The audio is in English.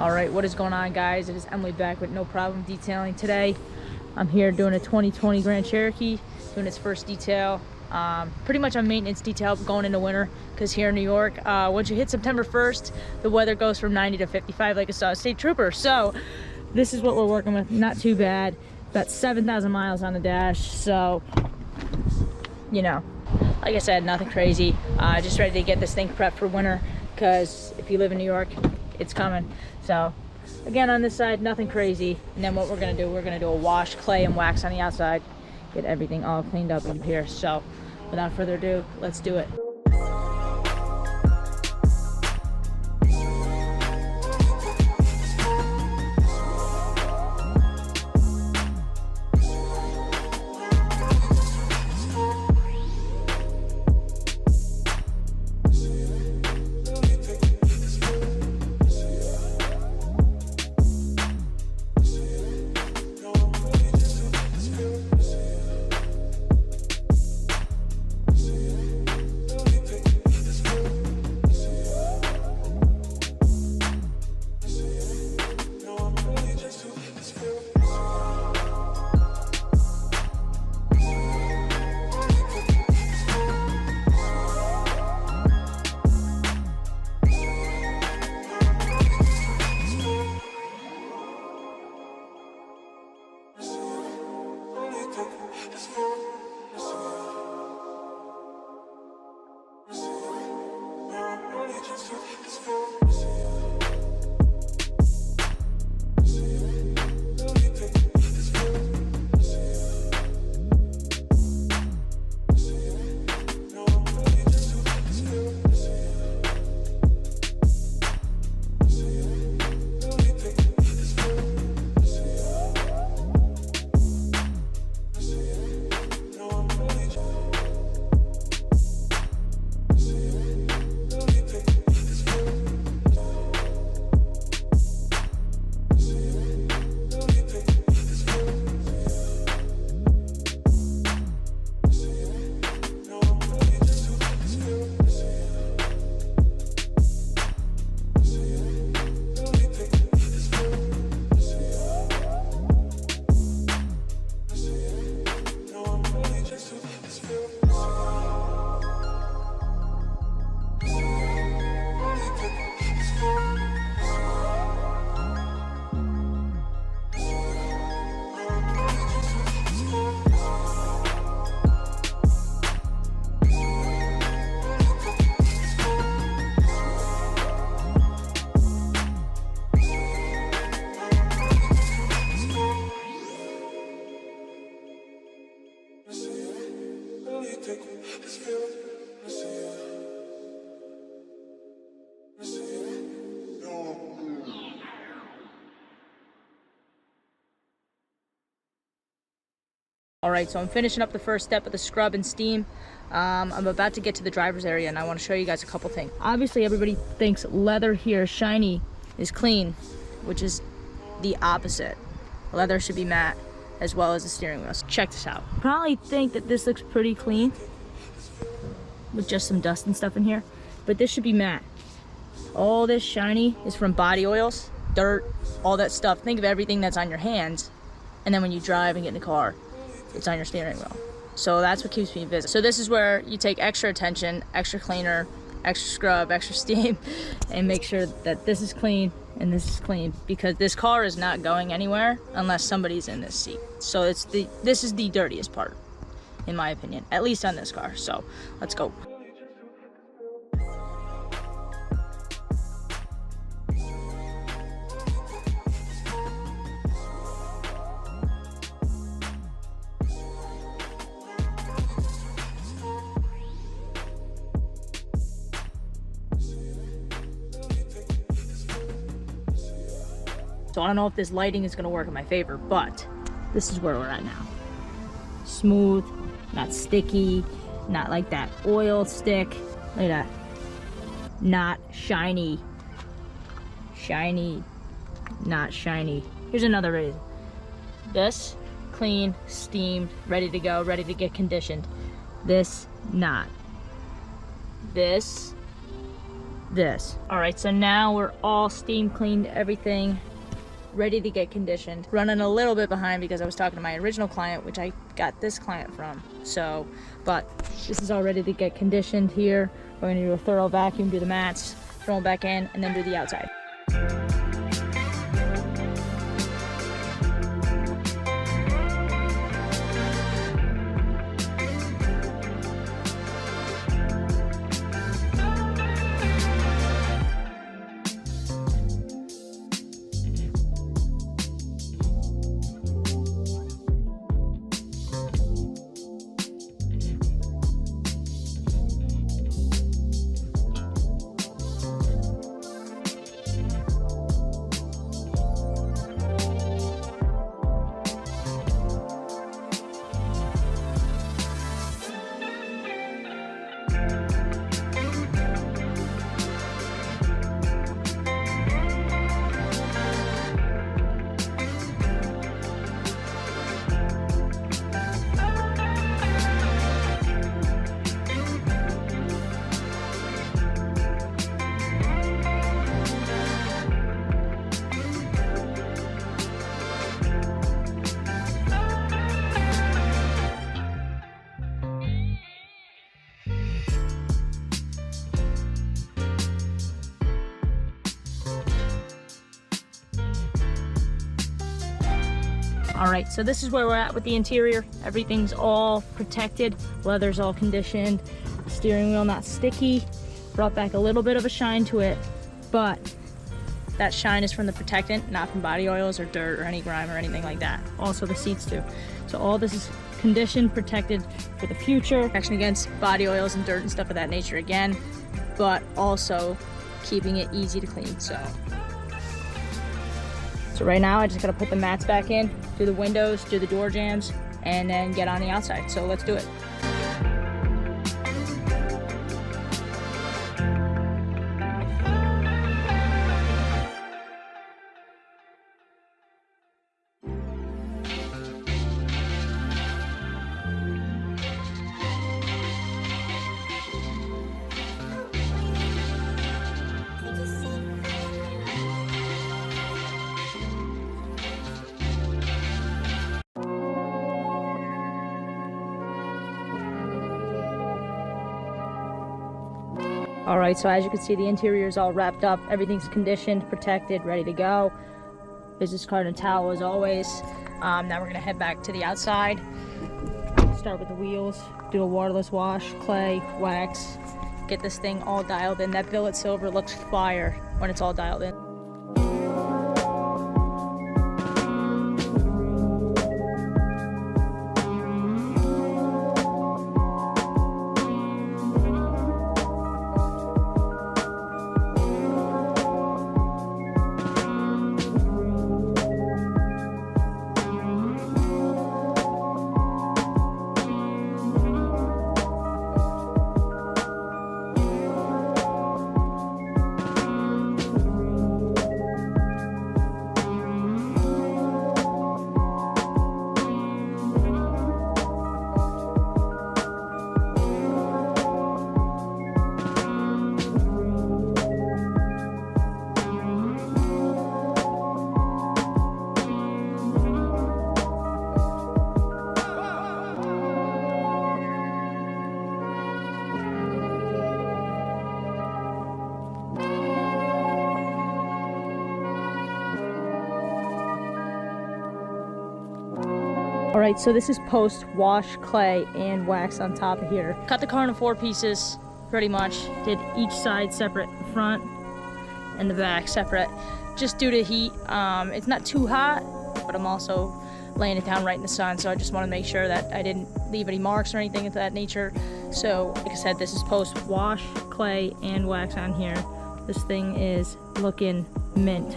All right, what is going on, guys? It is Emily back with No Problem Detailing. Today I'm here doing a 2020 Grand Cherokee, doing its first detail. Pretty much on maintenance detail going into winter, because here in New York, once you hit September 1st, the weather goes from 90 to 55 like a state trooper. So this is what we're working with. Not too bad. About 7,000 miles on the dash, so you know, like I said, nothing crazy. Just ready to get this thing prepped for winter, because if you live in New York, it's coming. So again, on this side, nothing crazy. And then what we're gonna do a wash, clay, and wax on the outside, get everything all cleaned up in here. So without further ado, let's do it. All right, so I'm finishing up the first step of the scrub and steam. I'm about to get to the driver's area, and I want to show you guys a couple things. Obviously, everybody thinks leather here, shiny, is clean, which is the opposite. Leather should be matte, as well as the steering wheels. Check this out. Probably think that this looks pretty clean, with just some dust and stuff in here, but this should be matte. All this shiny is from body oils, dirt, all that stuff. Think of everything that's on your hands, and then when you drive and get in the car, it's on your steering wheel. So that's what keeps me busy. So this is where you take extra attention, extra cleaner, extra scrub, extra steam, and make sure that this is clean and this is clean, because this car is not going anywhere unless somebody's in this seat. So this is the dirtiest part, in my opinion, at least on this car. So let's go. So I don't know if this lighting is gonna work in my favor, but this is where we're at now. Smooth, not sticky, not like that oil stick. Look at that. Not shiny. Shiny, not shiny. Here's another reason. This, clean, steamed, ready to go, ready to get conditioned. This, not. This, this. All right, so now we're all steam cleaned, everything ready to get conditioned. Running a little bit behind because I was talking to my original client, which I got this client from. So, but this is all ready to get conditioned here. We're gonna do a thorough vacuum, do the mats, throw them back in, and then do the outside. All right, so this is where we're at with the interior. Everything's all protected, leather's all conditioned, steering wheel not sticky, brought back a little bit of a shine to it, but that shine is from the Protectant, not from body oils or dirt or any grime or anything like that. Also the seats too. So all this is conditioned, protected for the future, protection against body oils and dirt and stuff of that nature again, but also keeping it easy to clean. So right now I just gotta put the mats back in, do the windows, do the door jambs, and then get on the outside. So let's do it. All right, so as you can see, the interior is all wrapped up. Everything's conditioned, protected, ready to go. Business card and towel as always. Now we're gonna head back to the outside. Start with the wheels, do a waterless wash, clay, wax, get this thing all dialed in. That billet silver looks fire when it's all dialed in. All right, so this is post wash, clay, and wax on top of here. Cut the car into 4 pieces, pretty much. Did each side separate, the front and the back separate, just due to heat. It's not too hot, but I'm also laying it down right in the sun, so I just want to make sure that I didn't leave any marks or anything of that nature. So, like I said, this is post wash, clay, and wax on here. This thing is looking mint.